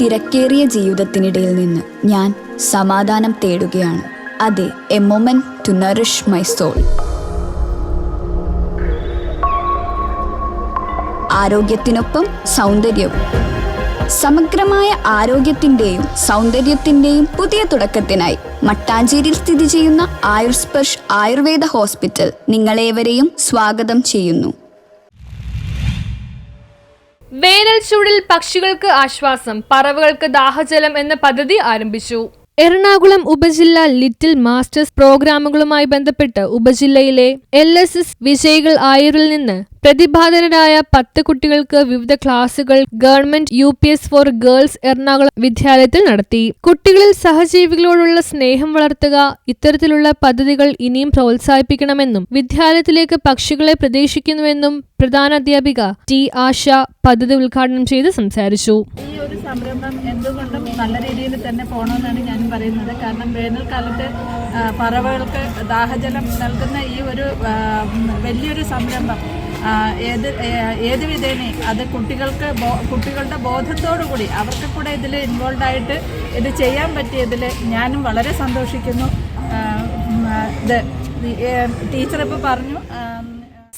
തിരക്കേറിയ ജീവിതത്തിനിടയിൽ നിന്ന് ഞാൻ സമാധാനം തേടുകയാണ്. അതെ, a moment to nourish my soul. ആരോഗ്യത്തിനൊപ്പം സൗന്ദര്യവും. സമഗ്രമായ ആരോഗ്യത്തിൻ്റെയും സൗന്ദര്യത്തിൻ്റെയും പുതിയ തുടക്കത്തിനായി മട്ടാഞ്ചേരിയിൽ സ്ഥിതി ചെയ്യുന്ന ആയുർസ്പർശ് ആയുർവേദ ഹോസ്പിറ്റൽ നിങ്ങളേവരെയും സ്വാഗതം ചെയ്യുന്നു. വേനൽ ചൂടിൽ പക്ഷികൾക്ക് ആശ്വാസം, പറവകൾക്ക് ദാഹജലം എന്ന പദ്ധതി ആരംഭിച്ചു. എറണാകുളം ഉപജില്ല ലിറ്റിൽ മാസ്റ്റേഴ്സ് പ്രോഗ്രാമുകളുമായി ബന്ധപ്പെട്ട് ഉപജില്ലയിലെ LSS വിജയികൾ ആയൂരിൽ നിന്ന് പ്രതിഭാധനരായ 10 കുട്ടികൾക്ക് വിവിധ ക്ലാസുകൾ government UPS for girls Ernakulam വിദ്യാലയത്തിൽ നടത്തി. കുട്ടികളിൽ സഹജീവികളോടുള്ള സ്നേഹം വളർത്തുക, ഇത്തരത്തിലുള്ള പദ്ധതികൾ ഇനിയും പ്രോത്സാഹിപ്പിക്കണമെന്നും വിദ്യാലയത്തിലേക്ക് പക്ഷികളെ പ്രതീക്ഷിക്കുന്നുവെന്നും പ്രധാനാധ്യാപിക T. ആശ പദ്ധതി ഉദ്ഘാടനം ചെയ്ത് സംസാരിച്ചു. ഈ ഒരു സംരംഭം എന്തുകൊണ്ടും നല്ല രീതിയിൽ തന്നെ പോകണമെന്നാണ് ഞാൻ പറയുന്നത്. കാരണം വേനൽക്കാലത്ത് പറവകൾക്ക് ദാഹജലം നൽകുന്ന ഈ ഒരു വലിയൊരു സംരംഭം ഏത് വിധേനയും അത് കുട്ടികളുടെ ബോധത്തോടു കൂടി അവർക്ക് കൂടെ ഇതിൽ ഇൻവോൾവ് ആയിട്ട് ഇത് ചെയ്യാൻ പറ്റിയതിൽ ഞാനും വളരെ സന്തോഷിക്കുന്നു. ടീച്ചർ ഇപ്പോൾ പറഞ്ഞു.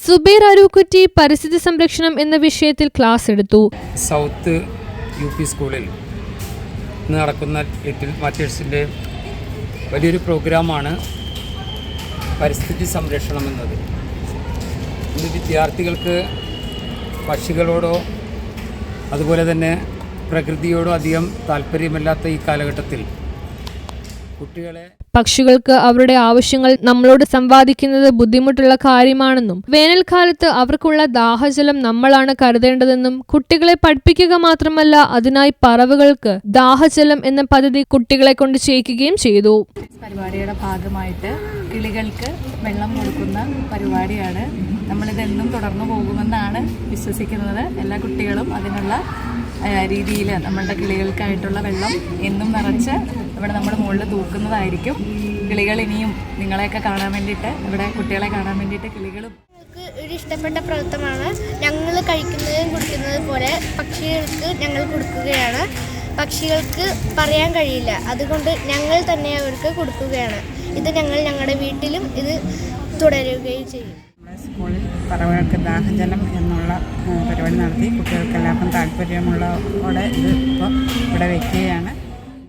സുബൈർ അരൂക്കുറ്റി പരിസ്ഥിതി സംരക്ഷണം എന്ന വിഷയത്തിൽ ക്ലാസ് എടുത്തു. സൗത്ത് UP സ്കൂളിൽ നടക്കുന്ന ലിറ്റിൽ മാസ്റ്റേഴ്സിൻ്റെ വലിയൊരു പ്രോഗ്രാമാണ് പരിസ്ഥിതി സംരക്ഷണം എന്നത്. ഇന്ന് വിദ്യാർത്ഥികൾക്ക് പക്ഷികളോടോ അതുപോലെ തന്നെ പ്രകൃതിയോടോ അധികം താല്പര്യമില്ലാത്ത ഈ കാലഘട്ടത്തിൽ പക്ഷികൾക്ക് അവരുടെ ആവശ്യങ്ങൾ നമ്മളോട് സംവാദിക്കുന്നത് ബുദ്ധിമുട്ടുള്ള കാര്യമാണെന്നും വേനൽക്കാലത്ത് അവർക്കുള്ള ദാഹജലം നമ്മളാണ് കരുതേണ്ടതെന്നും കുട്ടികളെ പഠിപ്പിക്കുക മാത്രമല്ല അതിനായി പറവകൾക്ക് ദാഹജലം എന്ന പദ്ധതി കുട്ടികളെ കൊണ്ട് ചെയ്യിക്കുകയും ചെയ്തു. പരിപാടിയുടെ ഭാഗമായിട്ട് കിളികൾക്ക് വെള്ളം കൊടുക്കുന്ന പരിപാടിയാണ്. നമ്മളിതെന്നും തുടർന്നു പോകുമെന്നാണ് വിശ്വസിക്കുന്നത്. എല്ലാ കുട്ടികളും അതിനുള്ള രീതിയിൽ നമ്മളുടെ കിളികൾക്കായിട്ടുള്ള വെള്ളം എന്നും നിറച്ച് ഇവിടെ നമ്മുടെ മുകളിൽ തൂക്കുന്നതായിരിക്കും. കിളികൾ ഇനിയും നിങ്ങളെയൊക്കെ കാണാൻ വേണ്ടിയിട്ട്, ഇവിടെ കുട്ടികളെ കാണാൻ വേണ്ടിയിട്ട് കിളികളും ഒരു ഇഷ്ടപ്പെട്ട പ്രവർത്തനമാണ്. ഞങ്ങൾ കഴിക്കുന്നതും കുടിക്കുന്നതും പോലെ പക്ഷികൾക്ക് ഞങ്ങൾ കൊടുക്കുകയാണ്. പക്ഷികൾക്ക് പറയാൻ കഴിയില്ല, അതുകൊണ്ട് ഞങ്ങൾ തന്നെ അവർക്ക് കൊടുക്കുകയാണ്. ഇത് ഞങ്ങൾ ഞങ്ങളുടെ വീട്ടിലും ഇത് തുടരുകയും ചെയ്യും. സ്കൂളിൽ പറവകൾക്ക് ദാഹജലം എന്നുള്ള പരിപാടി നടത്തി കുട്ടികൾക്കെല്ലാവർക്കും താല്പര്യമുള്ളതോടെ ഇത് ഇപ്പോൾ ഇവിടെ വയ്ക്കുകയാണ്.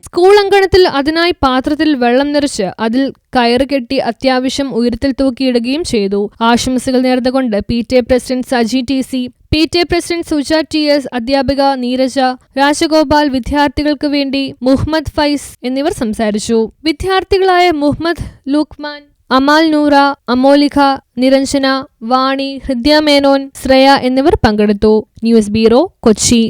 സ്കൂൾ അങ്കണത്തിൽ അതിനായി പാത്രത്തിൽ വെള്ളം നിറച്ച് അതിൽ കയറ് കെട്ടി അത്യാവശ്യം ഉയരത്തിൽ തൂക്കിയിടുകയും ചെയ്തു. ആശംസകൾ നേർന്നുകൊണ്ട് PTA president Saji TC, PTA president Suja TS, അധ്യാപിക നീരജ, രാജഗോപാൽ, വിദ്യാർത്ഥികൾക്ക് വേണ്ടി മുഹമ്മദ് ഫൈസ് എന്നിവർ സംസാരിച്ചു. വിദ്യാർത്ഥികളായ മുഹമ്മദ് ലൂക്മാൻ, അമാൽ നൂറ, അമോലിക, നിരഞ്ജന, വാണി, ഹൃദ്യ മേനോൻ, ശ്രേയ എന്നിവർ പങ്കെടുത്തു. News bureau, Kochi.